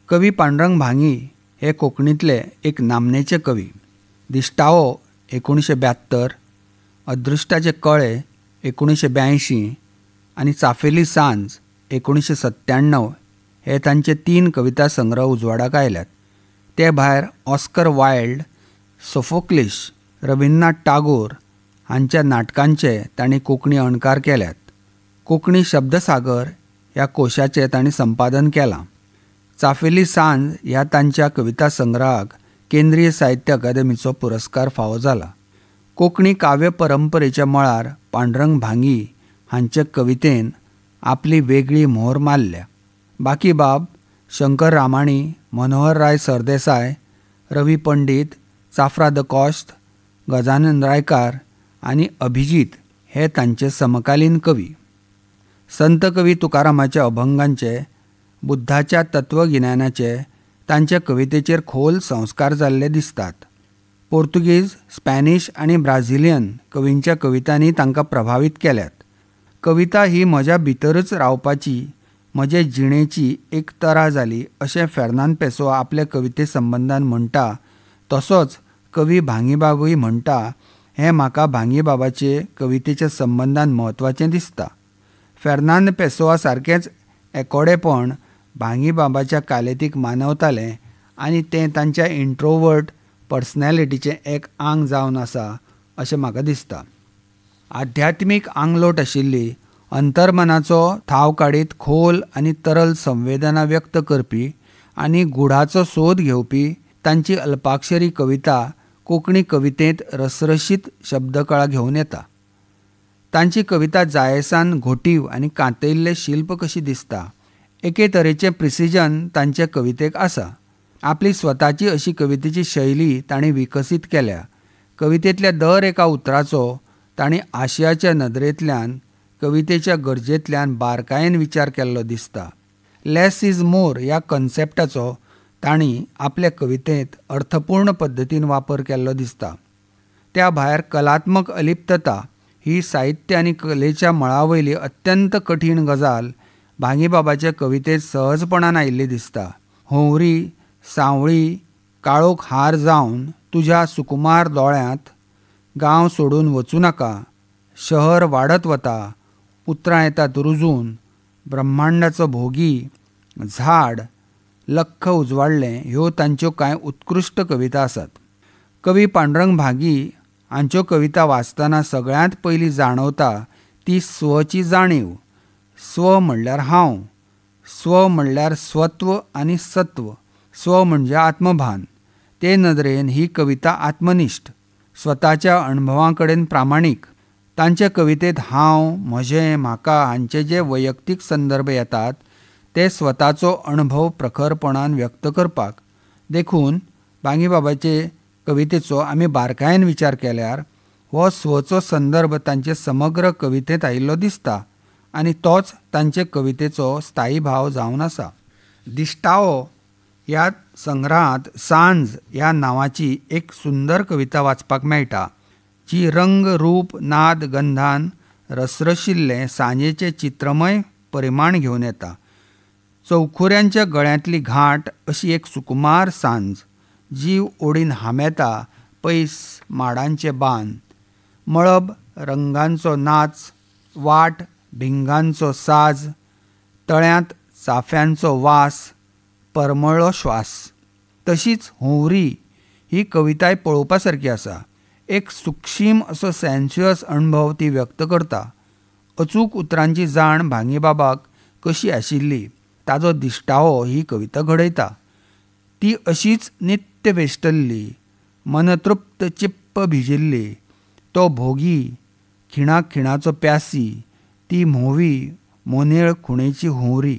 कवी पांडुरंग भांगी हे कोंकणीतले एक नामनेचे कवी. दिश्टावो 1972, अदृश्टाचे कळे 1982 आनी चाफेली सांज 1997 हे तांचे 3 कविता संग्रह उजवाडाक आयल्यात. ते भायर ऑस्कर वायल्ड, सोफोक्लिस, रविन्द्रनाथ टागोर हांच्या नाटकांचे तांणी कोंकणी अणकार केल्यात. कोंकणी शब्दसागर ह्या कोशाचें तांणी संपादन केलां. चाफेली सांज ह्या तांच्या कविता संग्रहाक केंद्रीय साहित्य अकादमीचो पुरस्कार फावो जाला. कोंकणी काव्य परंपरेच्या मळार पांडुरंग भांगी हांचे कवितेन आपली वेगळी मोहर मारल्या. बाकी बाब, शंकर रामाणी, मनोहर राय सरदेसाय, रवी पंडीत, चाफरा द कॉस्ट, गजानन रायकार आनी अभिजीत हे तांचे समकालीन कवी. संत कवी तुकारामाच्या अभंगांचे, बुद्धाच्या तत्वगिन्यानाचे तांच्या कवितेचेर खोल संस्कार जाल्ले दिसतात. पोर्तुगीज, स्पॅनिश आनी ब्राझिलियन कवींच्या कवितांनी तांकां प्रभावीत केल्यात. कविता ही म्हज्या भितरच रावपाची, म्हजे जिणेची एक तरा जाली अशें फेर्नांद पेसोआ आपले कविते संबंदान म्हणटा. तसोच कवी भांगीबाबूय म्हणटा हें म्हाका भांगीबाबाचे कवितेच्या संबंदान म्हत्वाचें दिसता. फेर्नांद पेसोआ सारकेंच एकोडेपण भांगीबाबाच्या कालेतीक मानवतालें आनी तें तांच्या इंट्रोवर्ट पर्सनॅलिटीचें एक आंग जावन आसा अशें म्हाका दिसता. आध्यात्मीक आंगलोट आशिल्ली, अंतर्मनाचो थाव काडीत खोल आनी तरल संवेदना व्यक्त करपी आनी गुढाचो सोद घेवपी तांची अल्पाक्षरी कविता कोंकणी कवितेंत रसरशीत शब्दकळा घेवन येता. तांची कविता जायेसान घोटीव आनी कांतयल्लें शिल्प कशी दिसता. एके तरेचें प्रिसिजन तांचे कवितेक आसा. आपली स्वताची अशी कवितेची शैली तांणी विकसीत केल्या. कवितेंतल्या दर एका उतराचो तांणी आशयाच्या नदरेंतल्यान, कवितेच्या गरजेंतल्यान बारकायेन विचार केल्लो दिसता. लेस इज मोर ह्या कन्सेप्टाचो तांणी आपल्या कवितेंत अर्थपूर्ण पद्दतीन वापर केल्लो दिसता. त्या भायर कलात्मक अलिप्तता ही साहित्य आनी कलेच्या मळावयली अत्यंत कठीण गजाल भांगीबाबाच्या कवितेंत सहजपणान आयिल्ली दिसता. होंवरी, सावळी, काळोख हार जावन तुज्या सुकुमार दोळ्यांत, गांव सोडून वचूं नाका, शहर वाडत वता, उतरां येतात रुजून, ब्रह्मांडाचो भोगी, झाड, लख्ख उजवाडलें ह्यो तांच्यो कांय उत्कृश्ट कविता आसात. कवी पांडुरंग भांगी हांच्यो कविता वाचतना सगळ्यांत पयलीं जाणवता ती स्वची जाणीव. स्व म्हणल्यार हांव, स्व म्हणल्यार स्वत्व आनी सत्व, स्व म्हणजे आत्मभान. ते नदरेन ही कविता आत्मनिश्ठ, स्वताच्या अणभवां कडेन प्रामाणीक. तांचे कवितेंत हांव, म्हजें, म्हाका हांचे जे वैयक्तीक संदर्भ येतात ते स्वताचो अणभव प्रखरपणान व्यक्त करपाक. देखून भांगीबाबाचे कवितेचो आमी बारकायेन विचार केल्यार हो स्वचो संदर्भ तांचे समग्र कवितेंत आयिल्लो दिसता आनी तोच तांचे कवितेचो स्थायी भाव जावन आसा. दिश्टावो ह्या संग्रहांत सांज ह्या नांवाची एक सुंदर कविता वाचपाक मेळटा, जी रंग, रूप, नाद, गंधान रसरशिल्लें सांजेचें चित्रमय परिमाण घेवन येता. चौखुऱ्यांच्या गळ्यांतली घांट अशी एक सुकुमार सांज, जीव ओडीन हांबेता पयस माडांचे बांद, मळब रंगांचो नाच, वाट भिंगांचो साज, तळ्यांत चाफ्यांचो वास, परमळ्ळो श्वास. तशीच होंवरी ही कविताय पळोवपा सारकी आसा. एक सूक्ष्म असो सेन्स्युअस अणभव ती व्यक्त करता. अचूक उतरांची जाण भांगीबाबाक कशी आशिल्ली ताचो दिश्टावो ही कविता घडयता. ती अशीच नित्य वेश्टल्ली, मनतृप्त चिप्प भिजिल्ली. तो भोगी, खिणाक खिणाचो प्यासी, ती म्होवी मोनेळ खुणेची होंवरी.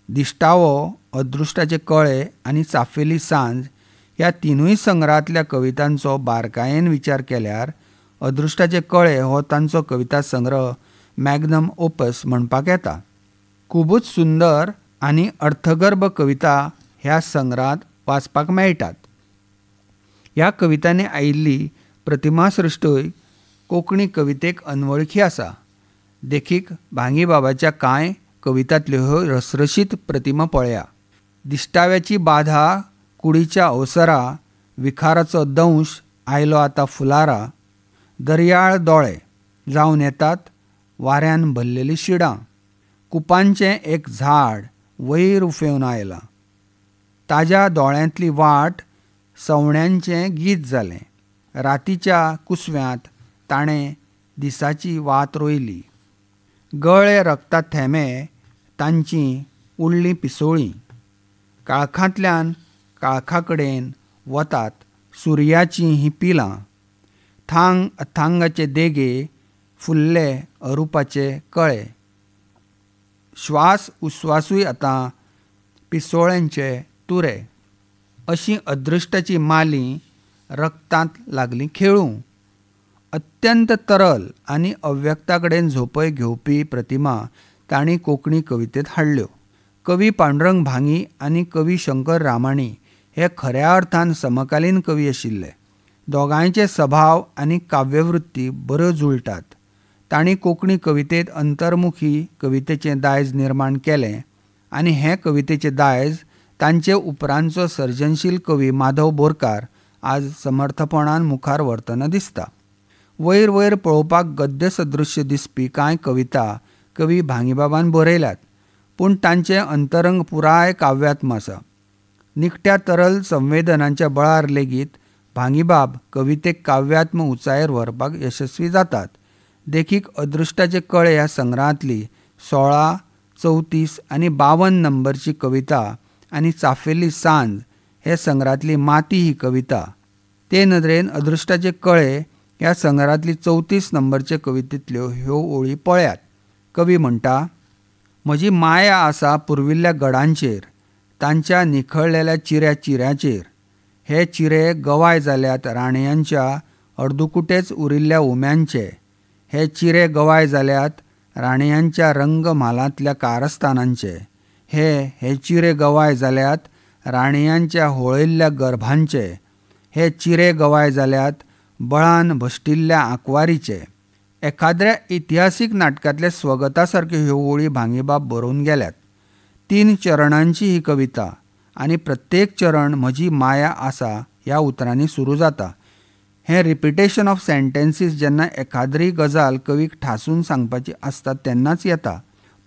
दिश्टावो, अदृश्टाचे कळे आनी चाफेली सांज ह्या तिनूय संग्रहांतल्या कवितांचो बारकायेन विचार केल्यार अदृश्टाचे कळे हो तांचो कविता संग्रह मॅग्नम ओपस म्हणपाक येता. खुबूच सुंदर आनी अर्थगर्भ कविता ह्या संग्रहांत वाचपाक मेळटात. ह्या कवितांनी आयिल्ली प्रतिमासृश्टूय कोंकणी कवितेक अनवळखी आसा. देखीक भांगीबाबाच्या कांय कवितांतल्यो ह्यो रसरशीत प्रतिमा पळया. दिश्टाव्याची बाधा कुडीच्या अवसरा, विखाराचो दंश आयलो आतां फुलारा, दर्याळ दोळे जावन येतात वाऱ्यान भरलेलीं शिडां, कुपांचें एक झाड वयर उफेवन आयलां, ताज्या दोळ्यांतली वाट सवण्यांचें गीत जालें, रातीच्या कुसव्यांत ताणें दिसाची वात रोयली, गळे रगता थेंबे तांचीं उरलीं पिसोळीं, काळखांतल्यान काळखा कडेन वतात सुर्याचीं हीं पिलां, थांग अथांगाचे देगे फुल्ले अरुपाचे कळे, श्वास उस्वासूय आतां पिसोळ्यांचे तुरे, अशीं अदृश्टाची मालीं रगतांत लागलीं खेळूं. अत्यंत तरल आनी अव्यक्ता कडेन झोपय घेवपी प्रतिमा तांणी कोंकणी कवितेंत हाडल्यो. कवी पांडुरंग भांगी आनी कवी शंकर रामाणी हे खऱ्या अर्थान समकालीन कवी आशिल्ले. दोगांयचे सभाव आनी काव्यवृत्ती बऱ्यो जुळटात. तांणी कोंकणी कवितेंत अंतर्मुखी कवितेचें दायज निर्माण केलें आनी हें कवितेचें दायज तांचे उपरांतचो सर्जनशील कवी माधव बोरकार आज समर्थपणान मुखार व्हरतना दिसता. वयर वयर पळोवपाक गद्य सदृश्य दिसपी कांय कविता कवी भांगीबाबान बरयल्यात, पूण तांचें अंतरंग पुराय काव्यात्म आसा. निखट्या तरल संवेदनांच्या बळार लेगीत भांगीबाब कवितेक काव्यात्म उंचायेर व्हरपाक यशस्वी जातात. देखीक अदृश्टाचे कळे ह्या संग्रहांतली 16, 34 आनी 52 नंबरची कविता आनी चाफेली सांज हे संग्रहांतली माती ही कविता. ते नदरेन अदृश्टाचे कळे ह्या संग्रहांतली 34 नंबरचे कवितेंतल्यो ह्यो ओळी पळयात. कवी म्हणटा, म्हजी माया आसा पुर्विल्ल्या गडांचेर, तांच्या निखळलेल्या चिऱ्याचेर. हे चिरे गवाय जाल्यात राणयांच्या अर्दुकुटेच उरिल्ल्या उम्यांचे. हे चिरे गवाय जाल्यात राणयांच्या रंग म्हालांतल्या कारस्थानांचे. हे चिरे गवाय जाल्यात राणयांच्या होळयल्ल्या गर्भांचे. हे चिरे गवाय जाल्यात बळान भश्टिल्ल्या आंकवारीचे. एखाद्या इतिहासीक नाटकांतल्या स्वगता सारक्यो ह्यो ओळी भांगीबाब बरोवन गेल्यात. 3 चरणांची ही कविता आनी प्रत्येक चरण म्हजी माया आसा ह्या उतरांनी सुरू जाता. हें रिपिटेशन ऑफ सेंटेन्सीस जेन्ना एखाद्री गजाल कवीक ठासून सांगपाची आसता तेन्नाच येता.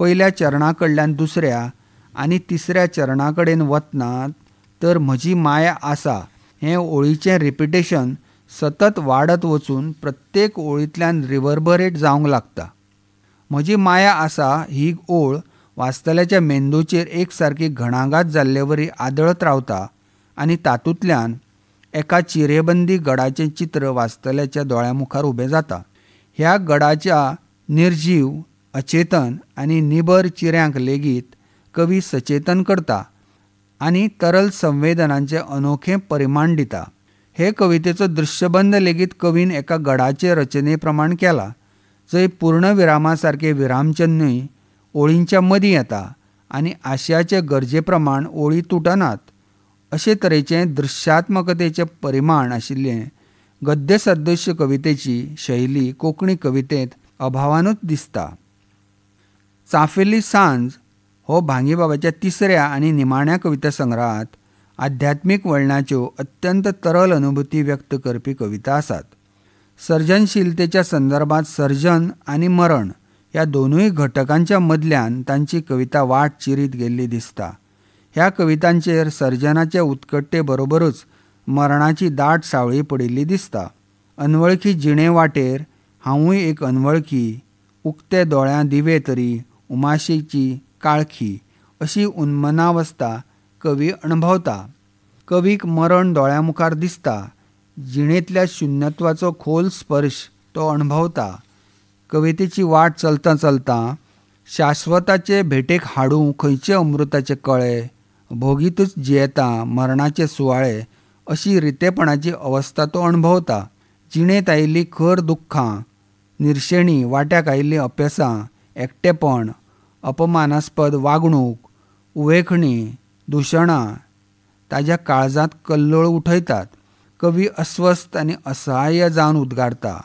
पयल्या चरणा कडल्यान दुसऱ्या आनी तिसऱ्या चरणा कडेन वतना तर म्हजी माया आसा हें ओळीचें रिपिटेशन सतत वाडत वचून प्रत्येक ओळींतल्यान रिवर्बरेट जावंक लागता. म्हजी माया आसा ही ओळ वाचतल्याच्या मेंदूचेर एक सारकी घणाघात जाल्लेवरी आदळत रावता आनी तातूंतल्यान एका चिरेबंदी गडाचें चित्र वाचतल्याच्या दोळ्या मुखार उबें जाता. ह्या गडाच्या निर्जीव, अचेतन आनी निबर चिऱ्यांक लेगीत कवी सचेतन करता आनी तरल संवेदनांचें अनोखें परिमाण दिता. हे कवितेचो दृश्यबंध लेगीत कवीन एका गडाचे रचने प्रमाण केला, जंय पूर्ण विरामा सारके विरामचिन्नूय ओळींच्या मदीं येता आनी आशयाचे गरजे प्रमाण ओळी तुटनात. अशे तरेचें दृश्यात्मकतेचें परिमाण आशिल्लें गद्य सदृश्य कवितेची शैली कोंकणी कवितेंत अभावानूच दिसता. चाफेली सांज हो भांगीबाबाच्या तिसऱ्या आनी निमाण्या कविता संग्रहांत आध्यात्मीक वळणाच्यो अत्यंत तरल अनुभूती व्यक्त करपी कविता आसात. सर्जनशीलतेच्या संदर्भात सर्जन आनी मरण ह्या दोनूय घटकांच्या मदल्यान तांची कविता वाट चिरीत गेल्ली दिसता. ह्या कवितांचेर सर्जनाचे उत्कटते बरोबरूच मरणाची दाट सावळी पडिल्ली दिसता. अनवळखी जिणे वाटेर हांवूय एक अनवळखी, उक्ते दोळ्यां दिवे तरी उमाशेची काळखी अशी उन्मनावस्था कवी अणभवता. कवीक मरण दोळ्या मुखार दिसता. जिणेंतल्या शुन्यत्वाचो खोल स्पर्श तो अणभवता. कवितेची वाट चलता चलता शाश्वताचे भेटेक हाडूं खंयचे अमृताचे कळे, भोगीतूच जियेता मरणाचे सुवाळे अशी रितेपणाची अवस्था तो अणभवता. जिणेंत आयिल्लीं खर दुख्खां, निर्शेणी, वाट्याक आयिल्लीं अपेसां, एकटेपण, अपमानास्पद वागणूक, उवेखणी, दुशणां ताज्या काळजांत कल्लोळ उठयतात. कवी अस्वस्थ आनी असहाय्य जावन उद्गारता.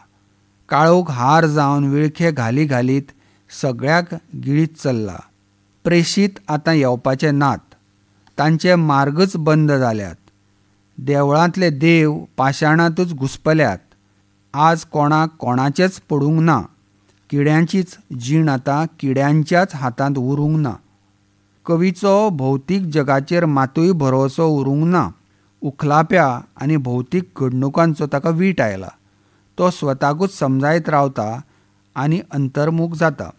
काळोख हार जावन विळखे घाली घालीत सगळ्याक गिळीत चल्ला. प्रेशीत आतां येवपाचे नात. तांचे मार्गच बंद जाल्यात. देवळांतले देव पाशाणांतूच घुस्पल्यात. आज कोणाक कोणाचेच पडूंक ना. किड्यांचीच जीण आतां किड्यांच्याच हातांत उरूंक ना. कवीचो भौतीक जगाचेर मातूय भरोसो उरूंक ना. उखलाप्या आनी भौतीक घडणुकांचो ताका वीट आयला. तो स्वताकूच समजायत रावता आनी अंतर्मुख जाता.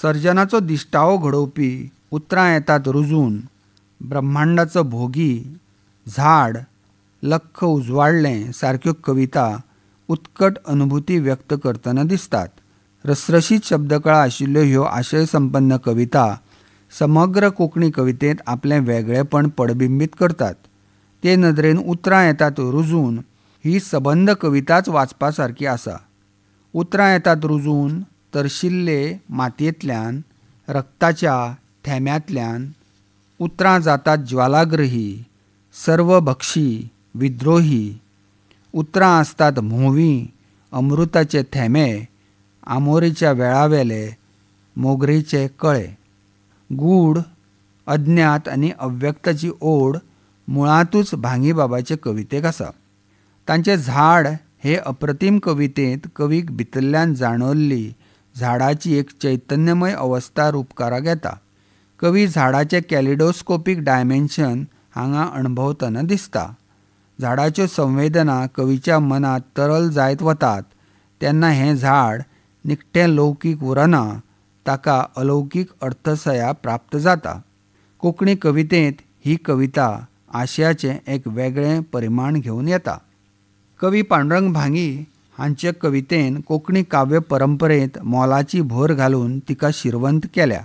सर्जनाचो दिश्टावो घडोवपी उतरां येतात रुजून. ब्रह्मांडाचो भोगी, झाड, लख्ख उजवाडलें सारक्यो कविता उत्कट अनुभुती व्यक्त करतना दिसतात. रसरशीत शब्दकळा आशिल्ल्यो ह्यो आशय संपन्न कविता समग्र कोंकणी कवितेंत आपलें वेगळेपण पडबिंबीत करतात. ते नदरेन उतरां येतात रुजून ही सबंद कविताच वाचपा सारकी आसा. उतरां येतात रुजून तरशिल्ले मातयेंतल्यान, रक्ताच्या थेंब्यांतल्यान. उतरां जातात ज्वालाग्रही, सर्वभक्षी, विद्रोही. उतरां आसतात म्होंवी, अमृताचे थेंबे, आमोरेच्या वेळावेले, मोगरेचे कळे. गूढ, अज्ञात आनी अव्यक्ताची ओड मुळांतूच भांगी बाबाचे कवितेक आसा. तांचे झाड हे अप्रतीम कवितेंत कवीक भितरल्यान जाणवल्ली झाडाची एक चैतन्यमय अवस्था रूपकाराक येता. कवी झाडाचे कॅलिडोस्कोपीक डायमेन्शन हांगा अणभवतना दिसता. झाडाच्यो संवेदना कवीच्या मनात तरल जायत वतात तेन्ना हें झाड निखटें लौकीक उरना, ताका अलौकीक अर्थसया प्राप्त जाता. कोंकणी कवितेंत ही कविता आशयाचें एक वेगळें परिमाण घेवन येता. कवी पांडुरंग भांगी हांचे कवितेन कोंकणी काव्य परंपरेंत मोलाची भर घालून तिका शिरवंत केल्या.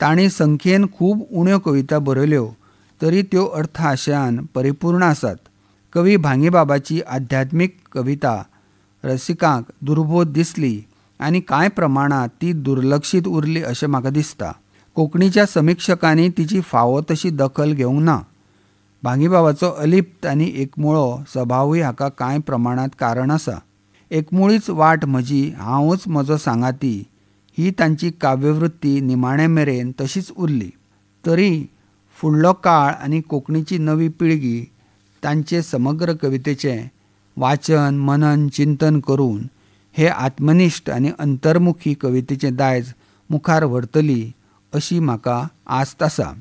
तांणी संख्येन खूब उण्यो कविता बरयल्यो तरी त्यो अर्थ आशयान परिपूर्ण आसात. कवी भांगी बाबाची आध्यात्मीक कविता रसिकांक दुर्बोध दिसली आनी कांय प्रमाणांत ती दुर्लक्षीत उरली अशें म्हाका दिसता. कोंकणीच्या समिक्षकांनी तिची फावो तशी दखल घेवंक ना. भांगी बाबाचो अलिप्त आनी एकमुळो स्वभावूय हाका कांय प्रमाणांत कारण आसा. एकमुळीच वाट म्हजी, हांवूच म्हजो सांगाती ही तांची काव्यवृत्ती निमाणे मेरेन तशीच उरली. तरी फुडलो काळ आनी कोंकणीची नवी पिळगी तांचे समग्र कवितेचें वाचन, मनन, चिंतन करून हे आत्मनिश्ठ आनी अंतर्मुखी कवितेचें दायज मुखार व्हरतली अशी म्हाका आस्त आसा.